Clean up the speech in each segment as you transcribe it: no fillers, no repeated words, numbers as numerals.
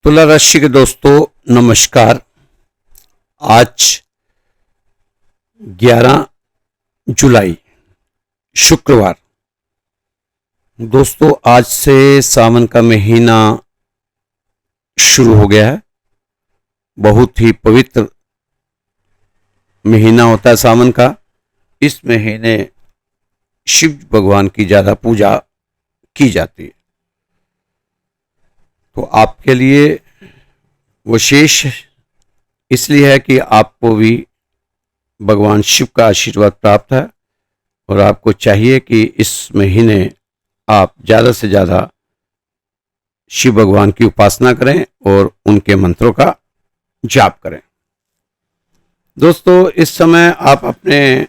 तुला राशि के दोस्तों नमस्कार। आज 11 जुलाई शुक्रवार। दोस्तों आज से सावन का महीना शुरू हो गया है। बहुत ही पवित्र महीना होता है सावन का। इस महीने शिव भगवान की ज़्यादा पूजा की जाती है, तो आपके लिए विशेष इसलिए है कि आपको भी भगवान शिव का आशीर्वाद प्राप्त है और आपको चाहिए कि इस महीने आप ज़्यादा से ज़्यादा शिव भगवान की उपासना करें और उनके मंत्रों का जाप करें। दोस्तों इस समय आप अपने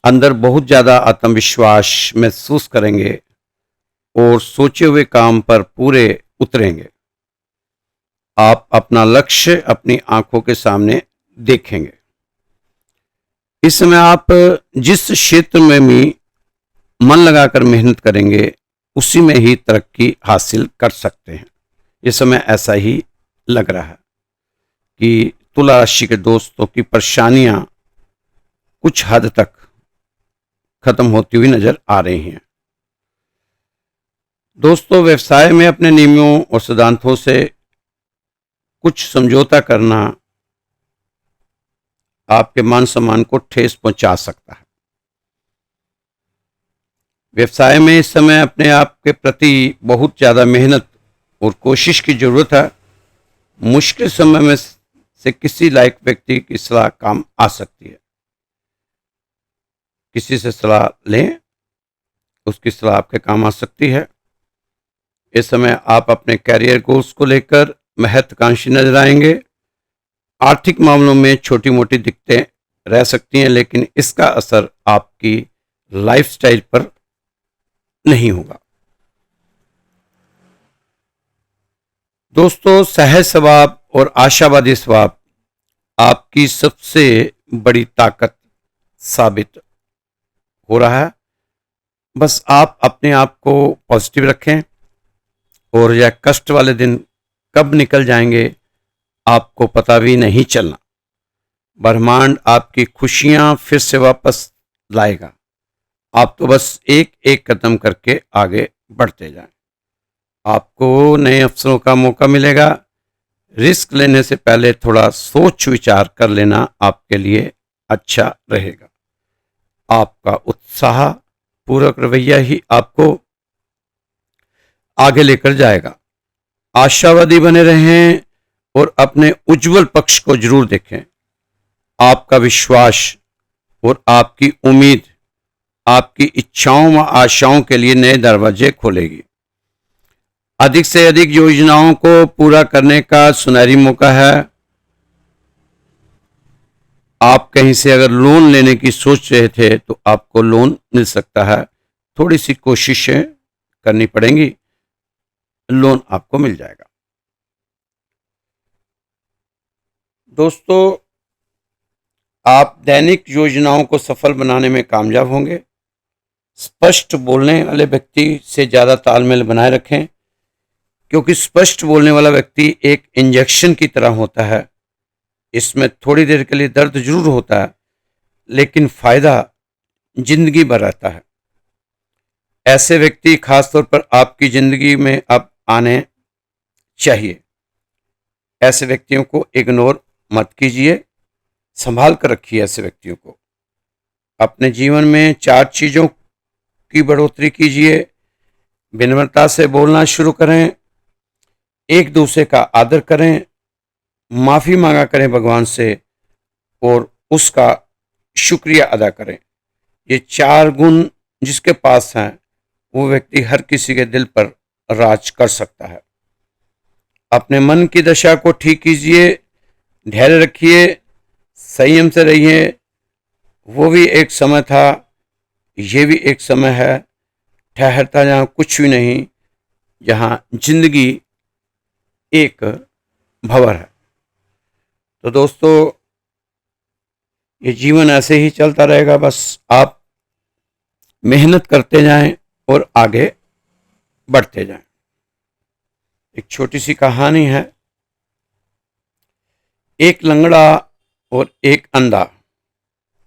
अंदर बहुत ज़्यादा आत्मविश्वास महसूस करेंगे और सोचे हुए काम पर पूरे उतरेंगे। आप अपना लक्ष्य अपनी आंखों के सामने देखेंगे। इस समय आप जिस क्षेत्र में भी मन लगाकर मेहनत करेंगे उसी में ही तरक्की हासिल कर सकते हैं। इस समय ऐसा ही लग रहा है कि तुला राशि के दोस्तों की परेशानियां कुछ हद तक खत्म होती हुई नजर आ रही हैं। दोस्तों व्यवसाय में अपने नियमों और सिद्धांतों से कुछ समझौता करना आपके मान सम्मान को ठेस पहुंचा सकता है। व्यवसाय में इस समय अपने आप के प्रति बहुत ज़्यादा मेहनत और कोशिश की जरूरत है। मुश्किल समय में से किसी लायक व्यक्ति की सलाह काम आ सकती है। किसी से सलाह लें, उसकी सलाह आपके काम आ सकती है। इस समय आप अपने कैरियर गोल्स को लेकर महत्वाकांक्षी नजर आएंगे। आर्थिक मामलों में छोटी मोटी दिक्कतें रह सकती हैं, लेकिन इसका असर आपकी लाइफस्टाइल पर नहीं होगा। दोस्तों सहज स्वभाव और आशावादी स्वभाव आपकी सबसे बड़ी ताकत साबित हो रहा है। बस आप अपने आप को पॉजिटिव रखें और यह कष्ट वाले दिन कब निकल जाएंगे आपको पता भी नहीं चलना। ब्रह्मांड आपकी खुशियां फिर से वापस लाएगा। आप तो बस एक एक कदम करके आगे बढ़ते जाएं। आपको नए अवसरों का मौका मिलेगा। रिस्क लेने से पहले थोड़ा सोच विचार कर लेना आपके लिए अच्छा रहेगा। आपका उत्साह पूर्वक रवैया ही आपको आगे लेकर जाएगा। आशावादी बने रहें और अपने उज्जवल पक्ष को जरूर देखें। आपका विश्वास और आपकी उम्मीद आपकी इच्छाओं व आशाओं के लिए नए दरवाजे खोलेगी। अधिक से अधिक योजनाओं को पूरा करने का सुनहरी मौका है। आप कहीं से अगर लोन लेने की सोच रहे थे तो आपको लोन मिल सकता है। थोड़ी सी कोशिशें करनी पड़ेंगी, लोन आपको मिल जाएगा। दोस्तों आप दैनिक योजनाओं को सफल बनाने में कामयाब होंगे। स्पष्ट बोलने वाले व्यक्ति से ज़्यादा तालमेल बनाए रखें, क्योंकि स्पष्ट बोलने वाला व्यक्ति एक इंजेक्शन की तरह होता है। इसमें थोड़ी देर के लिए दर्द जरूर होता है, लेकिन फायदा जिंदगी भर रहता है। ऐसे व्यक्ति खासतौर पर आपकी जिंदगी में अब आने चाहिए। ऐसे व्यक्तियों को इग्नोर मत कीजिए, संभाल कर रखिए ऐसे व्यक्तियों को। अपने जीवन में 4 चीज़ों की बढ़ोतरी कीजिए। विनम्रता से बोलना शुरू करें, एक दूसरे का आदर करें, माफ़ी मांगा करें भगवान से और उसका शुक्रिया अदा करें। ये 4 गुण जिसके पास हैं वो व्यक्ति हर किसी के दिल पर राज कर सकता है। अपने मन की दशा को ठीक कीजिए, धैर्य रखिए, संयम से रहिए। वो भी एक समय था, ये भी एक समय है। ठहरता जहाँ कुछ भी नहीं, जहाँ जिंदगी एक भंवर है। तो दोस्तों ये जीवन ऐसे ही चलता रहेगा। बस आप मेहनत करते जाएं और आगे बढ़ते जाएं। एक छोटी सी कहानी है। एक लंगड़ा और एक अंधा,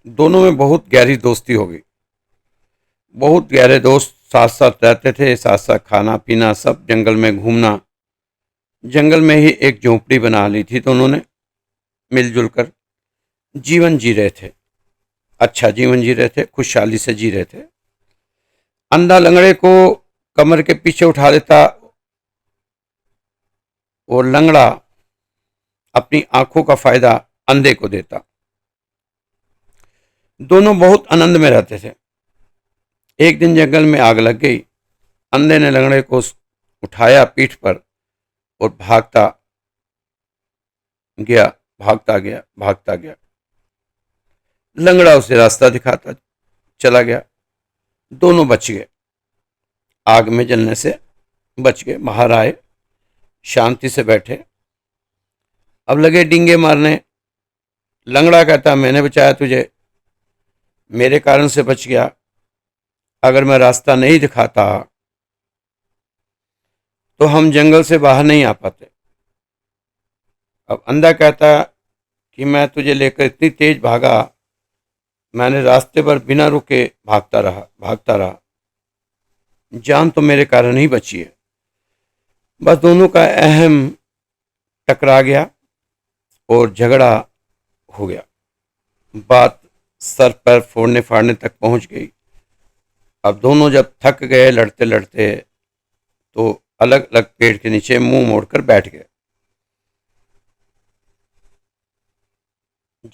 दोनों में बहुत गहरी दोस्ती हो गई। बहुत गहरे दोस्त, साथ साथ रहते थे, साथ साथ खाना पीना सब, जंगल में घूमना। जंगल में ही एक झोंपड़ी बना ली थी, तो उन्होंने मिलजुल कर जीवन जी रहे थे। अच्छा जीवन जी रहे थे, खुशहाली से जी रहे थे। अंधा लंगड़े को कमर के पीछे उठा देता और लंगड़ा अपनी आंखों का फायदा अंधे को देता। दोनों बहुत आनंद में रहते थे। एक दिन जंगल में आग लग गई। अंधे ने लंगड़े को उठाया पीठ पर और भागता गया, भागता गया, भागता गया। लंगड़ा उसे रास्ता दिखाता चला गया। दोनों बच गए, आग में जलने से बच गए। बाहर आए, शांति से बैठे। अब लगे डींगे मारने। लंगड़ा कहता, मैंने बचाया तुझे, मेरे कारण से बच गया। अगर मैं रास्ता नहीं दिखाता तो हम जंगल से बाहर नहीं आ पाते। अब अंधा कहता कि मैं तुझे लेकर इतनी तेज भागा, मैंने रास्ते पर बिना रुके भागता रहा, भागता रहा, जान तो मेरे कारण ही बची है। बस दोनों का अहम टकरा गया और झगड़ा हो गया। बात सर पर फोड़ने फाड़ने तक पहुंच गई। अब दोनों जब थक गए लड़ते लड़ते, तो अलग अलग पेड़ के नीचे मुंह मोड़कर बैठ गए।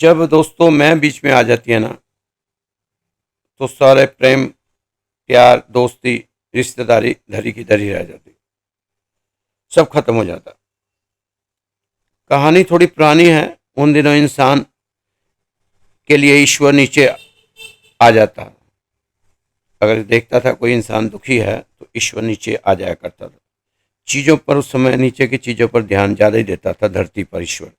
जब दोस्तों मैं बीच में आ जाती है ना, तो सारे प्रेम प्यार दोस्ती रिश्तेदारी धरी की धरी रह जाती, सब खत्म हो जाता। कहानी थोड़ी पुरानी है। उन दिनों इंसान के लिए ईश्वर नीचे आ जाता। अगर देखता था कोई इंसान दुखी है तो ईश्वर नीचे आ जाया करता था। चीजों पर उस समय नीचे की चीजों पर ध्यान ज्यादा ही देता था, धरती पर ईश्वर।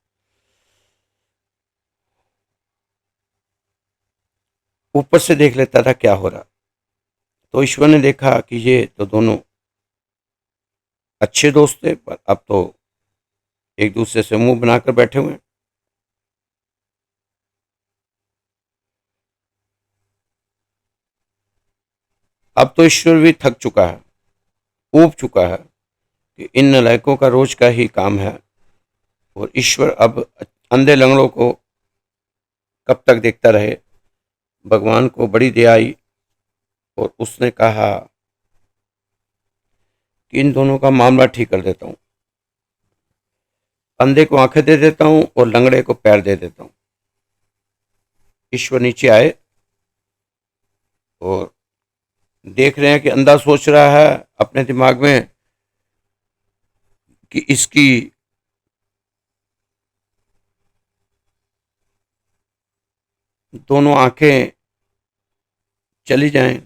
ऊपर से देख लेता था क्या हो रहा। तो ईश्वर ने देखा कि ये तो दोनों अच्छे दोस्त थे, पर अब तो एक दूसरे से मुंह बनाकर बैठे हुए हैं। अब तो ईश्वर भी थक चुका है, ऊब चुका है कि इन नालायकों का रोज का ही काम है। और ईश्वर अब अंधे लंगड़ों को कब तक देखता रहे। भगवान को बड़ी दया आई और उसने कहा कि इन दोनों का मामला ठीक कर देता हूं। अंधे को आंखें दे देता हूं और लंगड़े को पैर दे देता हूं। ईश्वर नीचे आए और देख रहे हैं कि अंधा सोच रहा है अपने दिमाग में कि इसकी दोनों आंखें चली जाएं,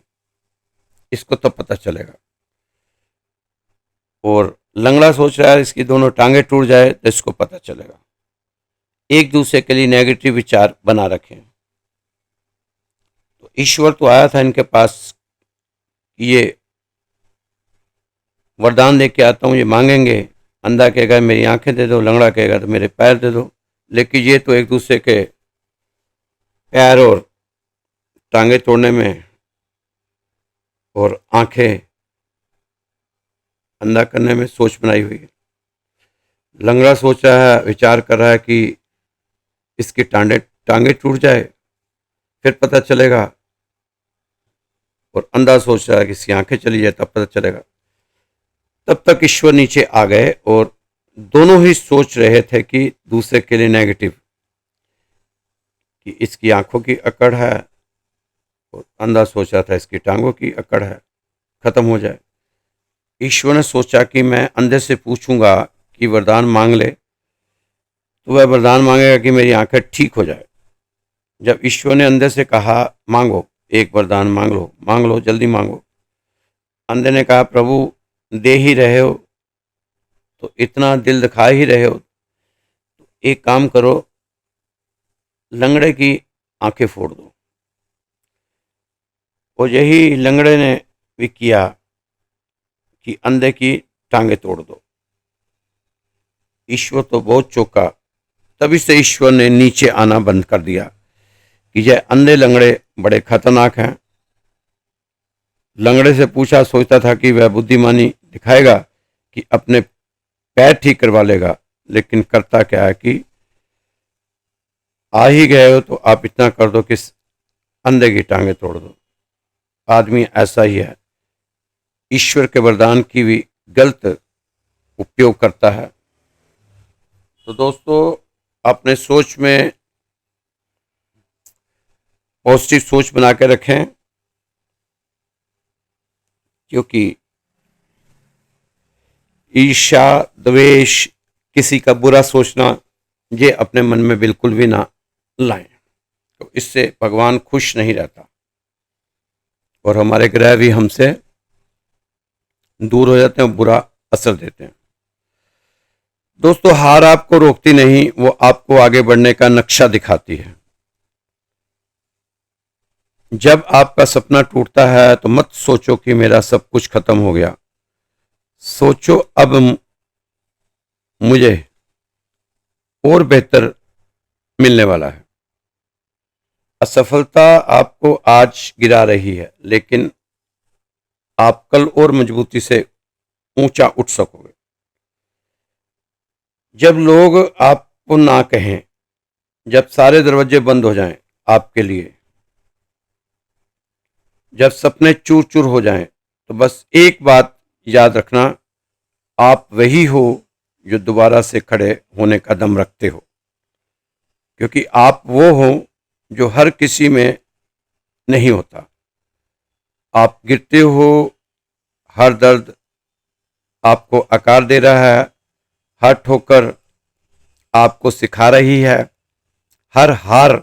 इसको तब पता चलेगा। और लंगड़ा सोच रहा है इसकी दोनों टांगे टूट जाए तो इसको पता चलेगा। एक दूसरे के लिए नेगेटिव विचार बना रखें। तो ईश्वर तो आया था इनके पास, ये वरदान लेके आता हूं, ये मांगेंगे। अंधा कहेगा मेरी आंखें दे दो, लंगड़ा कहेगा तो मेरे पैर दे दो। लेकिन ये तो एक दूसरे के पैर और टांगे तोड़ने में और आंखें अंधा करने में सोच बनाई हुई है। लंगड़ा सोच रहा है, विचार कर रहा है कि इसकी टांगे टूट जाए फिर पता चलेगा। और अंधा सोच रहा है कि इसकी आंखें चली जाए तब पता चलेगा। तब तक ईश्वर नीचे आ गए और दोनों ही सोच रहे थे कि दूसरे के लिए नेगेटिव, कि इसकी आंखों की अकड़ है, और अंधा सोच रहा था इसकी टांगों की अकड़ है, खत्म हो जाए। ईश्वर ने सोचा कि मैं अंधे से पूछूंगा कि वरदान मांग ले, तो वह वरदान मांगेगा कि मेरी आंखें ठीक हो जाए। जब ईश्वर ने अंधे से कहा मांगो, एक वरदान मांग लो जल्दी मांगो। अंधे ने कहा प्रभु दे ही रहे हो, तो इतना दिल दिखा ही रहे हो, तो एक काम करो, लंगड़े की आंखें फोड़ दो। और यही लंगड़े ने भी किया कि अंधे की टांगे तोड़ दो। ईश्वर तो बहुत चौंका। तभी से ईश्वर ने नीचे आना बंद कर दिया कि यह अंधे लंगड़े बड़े खतरनाक हैं। लंगड़े से पूछा, सोचता था कि वह बुद्धिमानी दिखाएगा कि अपने पैर ठीक करवा लेगा, लेकिन करता क्या है कि आ ही गए हो तो आप इतना कर दो कि अंधे की टांगे तोड़ दो। आदमी ऐसा ही है, ईश्वर के वरदान की भी गलत उपयोग करता है। तो दोस्तों, अपने सोच में पॉजिटिव सोच बना के रखें, क्योंकि ईर्ष्या, द्वेष, किसी का बुरा सोचना, ये अपने मन में बिल्कुल भी ना लाएं। तो इससे भगवान खुश नहीं रहता और हमारे ग्रह भी हमसे दूर हो जाते हैं, बुरा असर देते हैं। दोस्तों, हार आपको रोकती नहीं, वो आपको आगे बढ़ने का नक्शा दिखाती है। जब आपका सपना टूटता है तो मत सोचो कि मेरा सब कुछ खत्म हो गया। सोचो अब मुझे और बेहतर मिलने वाला है। असफलता आपको आज गिरा रही है, लेकिन आप कल और मजबूती से ऊंचा उठ सकोगे। जब लोग आपको ना कहें, जब सारे दरवाजे बंद हो जाएं आपके लिए, जब सपने चूर चूर हो जाएं, तो बस एक बात याद रखना, आप वही हो जो दोबारा से खड़े होने का दम रखते हो। क्योंकि आप वो हो जो हर किसी में नहीं होता। आप गिरते हो, हर दर्द आपको आकार दे रहा है, हर ठोकर आपको सिखा रही है, हर हार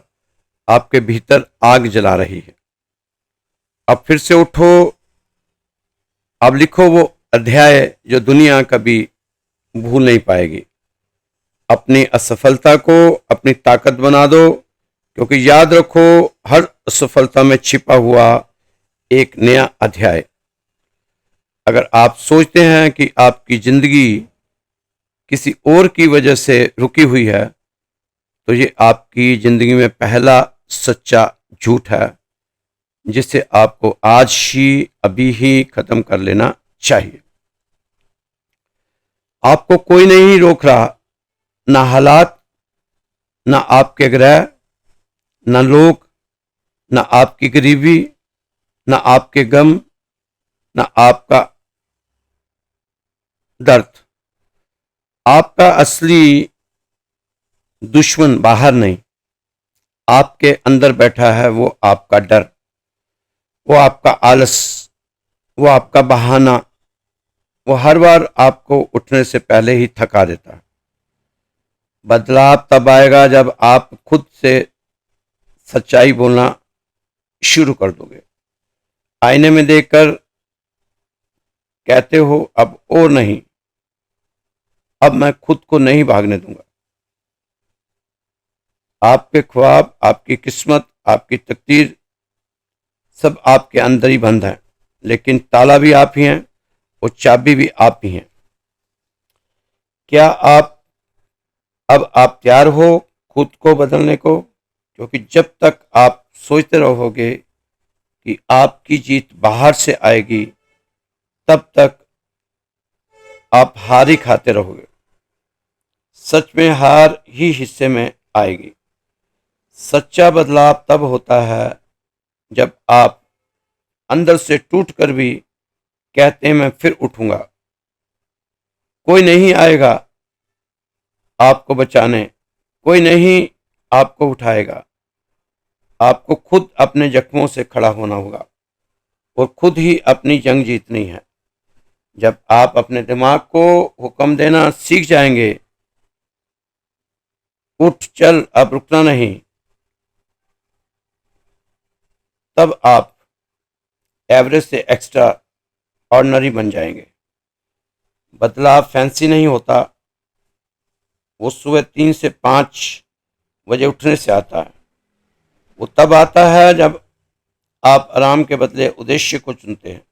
आपके भीतर आग जला रही है। अब फिर से उठो, अब लिखो वो अध्याय जो दुनिया कभी भूल नहीं पाएगी। अपनी असफलता को अपनी ताकत बना दो, क्योंकि याद रखो, हर असफलता में छिपा हुआ एक नया अध्याय। अगर आप सोचते हैं कि आपकी जिंदगी किसी और की वजह से रुकी हुई है, तो ये आपकी जिंदगी में पहला सच्चा झूठ है, जिसे आपको आज ही, अभी ही खत्म कर लेना चाहिए। आपको कोई नहीं रोक रहा, ना हालात, ना आपके ग्रह, ना लोग, ना आपकी गरीबी, ना आपके गम, ना आपका दर्द। आपका असली दुश्मन बाहर नहीं, आपके अंदर बैठा है। वो आपका डर, वो आपका आलस, वो आपका बहाना, वो हर बार आपको उठने से पहले ही थका देता है। बदलाव तब आएगा जब आप खुद से सच्चाई बोलना शुरू कर दोगे। आईने में देखकर कहते हो, अब और नहीं, अब मैं खुद को नहीं भागने दूंगा। आपके ख्वाब, आपकी किस्मत, आपकी तकदीर सब आपके अंदर ही बंद है, लेकिन ताला भी आप ही हैं और चाबी भी आप ही हैं। क्या आप तैयार हो खुद को बदलने को? क्योंकि जब तक आप सोचते रहोगे कि आपकी जीत बाहर से आएगी, तब तक आप हार ही खाते रहोगे। सच में हार ही हिस्से में आएगी। सच्चा बदलाव तब होता है जब आप अंदर से टूट कर भी कहते हैं, मैं फिर उठूंगा। कोई नहीं आएगा आपको बचाने, कोई नहीं आपको उठाएगा। आपको खुद अपने जख्मों से खड़ा होना होगा और खुद ही अपनी जंग जीतनी है। जब आप अपने दिमाग को हुक्म देना सीख जाएंगे, उठ चल, अब रुकना नहीं, तब आप एवरेज से एक्स्ट्रा ऑर्डिनरी बन जाएंगे। बदलाव फैंसी नहीं होता, वो सुबह 3 से 5 बजे उठने से आता है। वो तब आता है जब आप आराम के बदले उद्देश्य को चुनते हैं।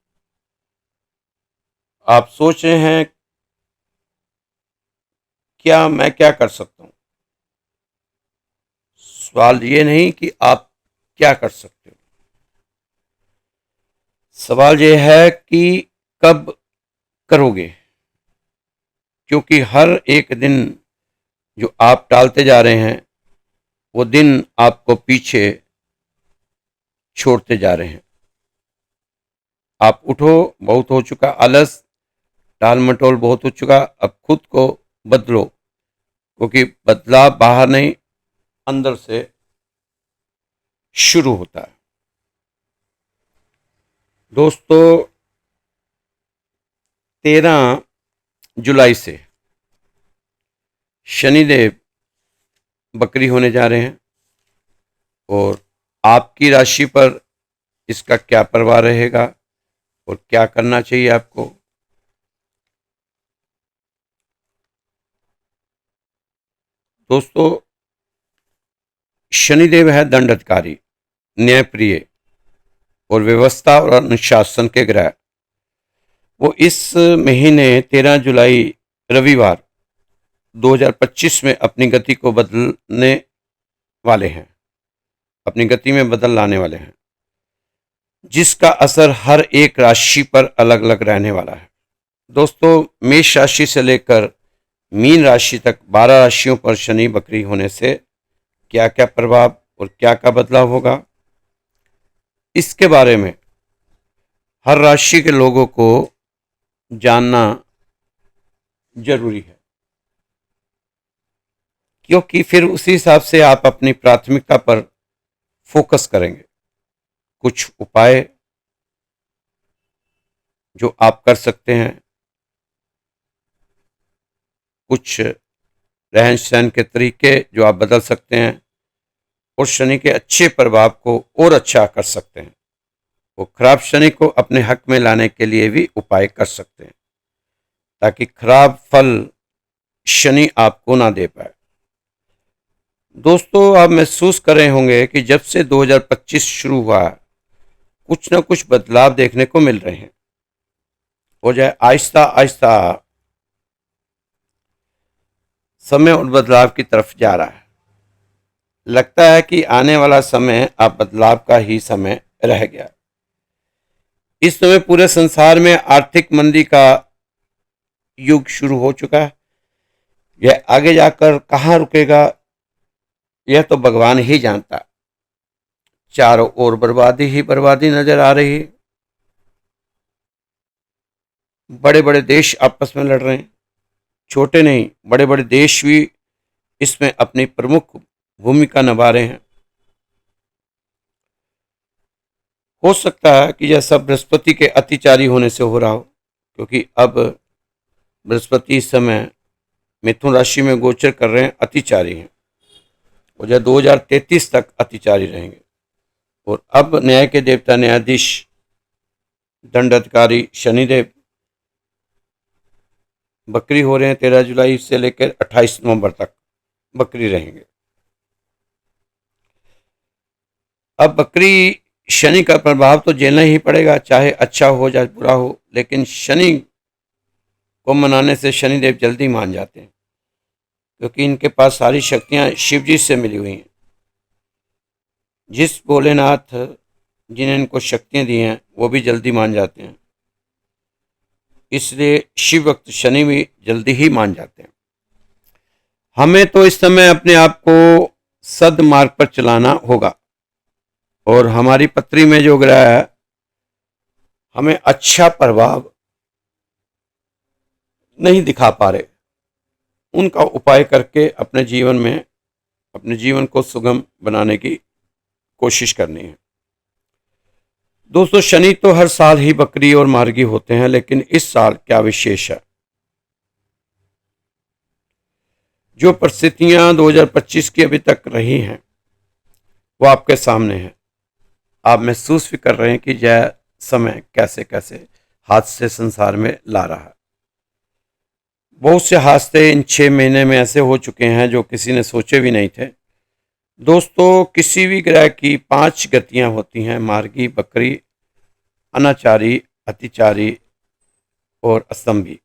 आप सोच रहे हैं क्या मैं क्या कर सकता हूं। सवाल ये नहीं कि आप क्या कर सकते हो, सवाल ये है कि कब करोगे। क्योंकि हर एक दिन जो आप टालते जा रहे हैं वो दिन आपको पीछे छोड़ते जा रहे हैं। आप उठो, बहुत हो चुका आलस, टाल मटोल बहुत हो चुका, अब खुद को बदलो, क्योंकि बदलाव बाहर नहीं अंदर से शुरू होता है। दोस्तों, 13 जुलाई से शनिदेव बकरी होने जा रहे हैं और आपकी राशि पर इसका क्या प्रभाव रहेगा और क्या करना चाहिए आपको। दोस्तों, शनिदेव है दंडाधिकारी, न्यायप्रिय और व्यवस्था और अनुशासन के ग्रह। वो इस महीने 13 जुलाई रविवार 2025 में अपनी गति को बदलने वाले हैं, अपनी गति में बदल लाने वाले हैं, जिसका असर हर एक राशि पर अलग अलग रहने वाला है। दोस्तों, मेष राशि से लेकर मीन राशि तक 12 राशियों पर शनि बकरी होने से क्या क्या प्रभाव और क्या क्या बदलाव होगा, इसके बारे में हर राशि के लोगों को जानना जरूरी है, क्योंकि फिर उसी हिसाब से आप अपनी प्राथमिकता पर फोकस करेंगे। कुछ उपाय जो आप कर सकते हैं, कुछ रहन सहन के तरीके जो आप बदल सकते हैं और शनि के अच्छे प्रभाव को और अच्छा कर सकते हैं। वो खराब शनि को अपने हक में लाने के लिए भी उपाय कर सकते हैं, ताकि खराब फल शनि आपको ना दे पाए। दोस्तों, आप महसूस कर रहे होंगे कि जब से 2025 शुरू हुआ कुछ ना कुछ बदलाव देखने को मिल रहे हैं। हो जाए आहिस्ता आहिस्ता समय और बदलाव की तरफ जा रहा है। लगता है कि आने वाला समय अब बदलाव का ही समय रह गया। इस समय पूरे संसार में आर्थिक मंदी का युग शुरू हो चुका है। यह आगे जाकर कहां रुकेगा यह तो भगवान ही जानता। चारों ओर बर्बादी ही बर्बादी नजर आ रही है। बड़े बड़े देश आपस में लड़ रहे हैं, छोटे नहीं बड़े बड़े देश भी इसमें अपनी प्रमुख भूमिका निभा रहे हैं। हो सकता है कि यह सब बृहस्पति के अतिचारी होने से हो रहा हो, क्योंकि अब बृहस्पति इस समय मिथुन राशि में गोचर कर रहे हैं, अतिचारी हैं और यह 2033 तक अतिचारी रहेंगे। और अब न्याय के देवता न्यायाधीश दंडाधिकारी शनिदेव बकरी हो रहे हैं। 13 जुलाई से लेकर 28 नवंबर तक बकरी रहेंगे। अब बकरी शनि का प्रभाव तो झेलना ही पड़ेगा, चाहे अच्छा हो चाहे बुरा हो, लेकिन शनि को मनाने से शनिदेव जल्दी मान जाते हैं, क्योंकि इनके पास सारी शक्तियां शिव जी से मिली हुई हैं। जिस भोलेनाथ जिन्हें इनको शक्तियां दी हैं वो भी जल्दी मान जाते हैं, इसलिए शिव भक्त शनि भी जल्दी ही मान जाते हैं। हमें तो इस समय अपने आप को सदमार्ग पर चलाना होगा और हमारी पत्री में जो ग्रह है हमें अच्छा प्रभाव नहीं दिखा पा रहे, उनका उपाय करके अपने जीवन को सुगम बनाने की कोशिश करनी है। दोस्तों, शनि तो हर साल ही बकरी और मार्गी होते हैं, लेकिन इस साल क्या विशेष है। जो परिस्थितियां 2025 की अभी तक रही हैं वो आपके सामने है। आप महसूस भी कर रहे हैं कि यह समय कैसे कैसे हादसे संसार में ला रहा है। बहुत से हादसे इन 6 महीने में ऐसे हो चुके हैं जो किसी ने सोचे भी नहीं थे। दोस्तों, किसी भी ग्रह की 5 गतियां होती हैं, मार्गी, बकरी, अनाचारी, अतिचारी और अस्तंभी।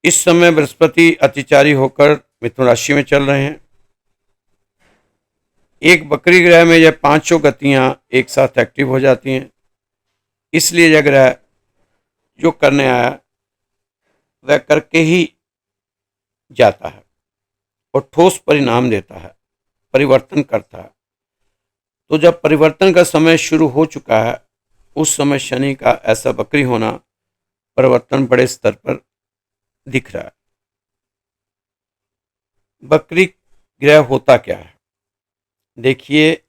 इस समय बृहस्पति अतिचारी होकर मिथुन राशि में चल रहे हैं। एक बकरी ग्रह में यह पांचों गतियां एक साथ एक्टिव हो जाती हैं, इसलिए यह ग्रह जो करने आया वह करके ही जाता है और ठोस परिणाम देता है, परिवर्तन करता है। तो जब परिवर्तन का समय शुरू हो चुका है, उस समय शनि का ऐसा बकरी होना, परिवर्तन बड़े स्तर पर दिख रहा है। बकरी ग्रह होता क्या है? देखिए,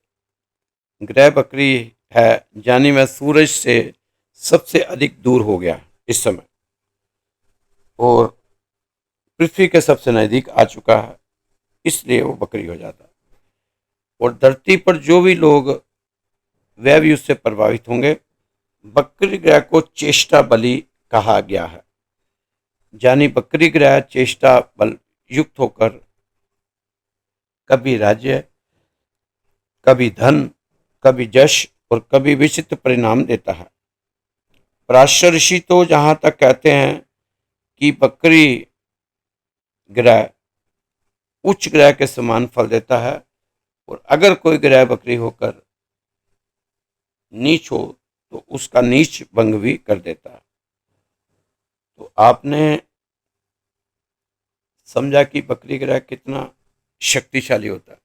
ग्रह बकरी है, यानी वह सूरज से सबसे अधिक दूर हो गया इस समय और पृथ्वी के सबसे नजदीक आ चुका है, इसलिए वो बकरी हो जाता है। और धरती पर जो भी लोग वह भी उससे प्रभावित होंगे। बकरी ग्रह को चेष्टा बलि कहा गया है, यानी बकरी ग्रह चेष्टा बल युक्त होकर कभी राज्य, कभी धन, कभी यश और कभी विचित्र परिणाम देता है। पराशर ऋषि तो जहां तक कहते हैं कि बकरी ग्रह उच्च ग्रह के समान फल देता है और अगर कोई ग्रह बकरी होकर नीच हो तो उसका नीच भंग भी कर देता है। तो आपने समझा कि बकरी ग्रह कितना शक्तिशाली होता है।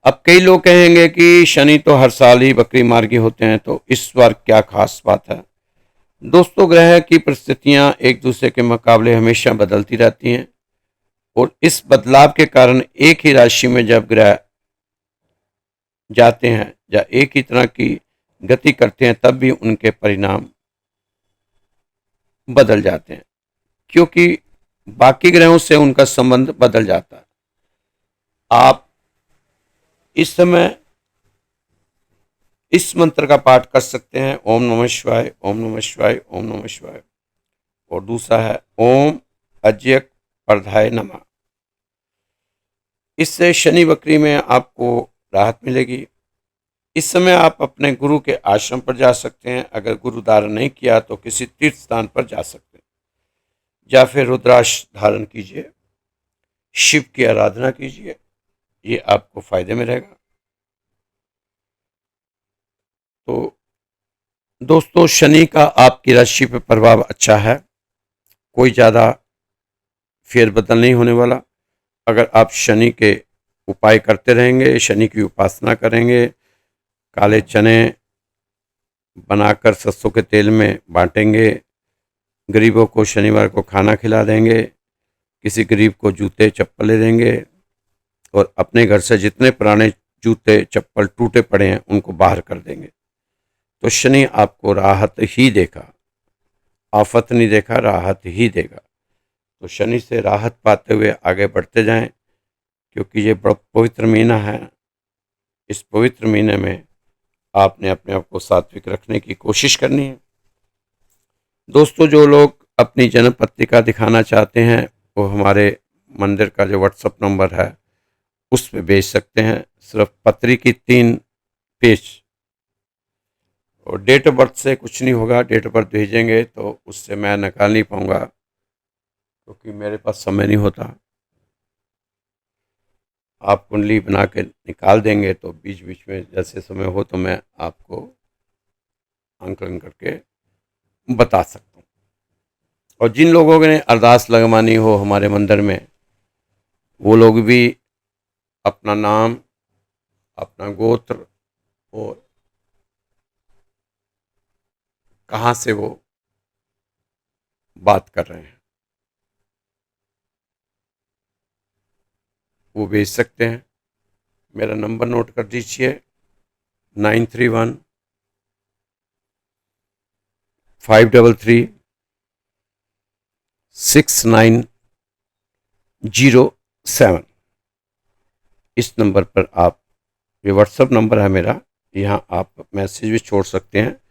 अब कई लोग कहेंगे कि शनि तो हर साल ही बकरी मार्गी होते हैं, तो इस बार क्या खास बात है? दोस्तों, ग्रह की परिस्थितियां एक दूसरे के मुकाबले हमेशा बदलती रहती हैं और इस बदलाव के कारण एक ही राशि में जब ग्रह जाते हैं या एक ही तरह की गति करते हैं, तब भी उनके परिणाम बदल जाते हैं, क्योंकि बाकी ग्रहों से उनका संबंध बदल जाता है। आप इस समय इस मंत्र का पाठ कर सकते हैं, ओम नमः शिवाय, ओम नमः शिवाय, ओम नमः शिवाय। और दूसरा है ओम अज्यक परधाय नमः। इससे शनि बकरी में आपको राहत मिलेगी। इस समय आप अपने गुरु के आश्रम पर जा सकते हैं। अगर गुरु धारण नहीं किया तो किसी तीर्थ स्थान पर जा सकते हैं, या फिर रुद्राक्ष धारण कीजिए, शिव की आराधना कीजिए, ये आपको फायदे में रहेगा। तो दोस्तों, शनि का आपकी राशि पर प्रभाव अच्छा है, कोई ज़्यादा फेरबदल नहीं होने वाला। अगर आप शनि के उपाय करते रहेंगे, शनि की उपासना करेंगे, काले चने बनाकर सरसों के तेल में बांटेंगे, गरीबों को शनिवार को खाना खिला देंगे, किसी गरीब को जूते चप्पल ले देंगे और अपने घर से जितने पुराने जूते चप्पल टूटे पड़े हैं उनको बाहर कर देंगे, तो शनि आपको राहत ही देगा, आफत नहीं देखा, राहत ही देगा। तो शनि से राहत पाते हुए आगे बढ़ते जाएं, क्योंकि ये बड़ा पवित्र महीना है। इस पवित्र महीने में आपने अपने आप को सात्विक रखने की कोशिश करनी है। दोस्तों, जो लोग अपनी जन्म पत्रिका दिखाना चाहते हैं वो हमारे मंदिर का जो व्हाट्सएप नंबर है उस पर भेज सकते हैं। सिर्फ पत्री की 3 पेज और डेट ऑफ बर्थ से कुछ नहीं होगा। डेट ऑफ बर्थ भेजेंगे तो उससे मैं निकाल नहीं पाऊंगा, क्योंकि मेरे पास समय नहीं होता। आप कुंडली बना के निकाल देंगे तो बीच बीच में जैसे समय हो तो मैं आपको आंकलन करके बता सकता हूँ। और जिन लोगों ने अरदास लगवानी हो हमारे मंदिर में, वो लोग भी अपना नाम, अपना गोत्र और कहाँ से वो बात कर रहे हैं वो भेज सकते हैं। मेरा नंबर नोट कर दीजिए, 931 533 6907। इस नंबर पर आप, ये व्हाट्सएप नंबर है मेरा, यहाँ आप मैसेज भी छोड़ सकते हैं,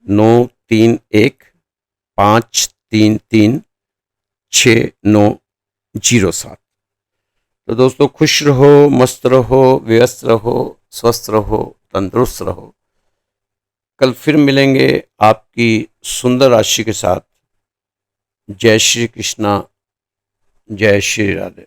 9315336907। तो दोस्तों, खुश रहो, मस्त रहो, व्यस्त रहो, स्वस्थ रहो, तंदुरुस्त रहो। कल फिर मिलेंगे आपकी सुंदर राशि के साथ। जय श्री कृष्णा, जय श्री राधे।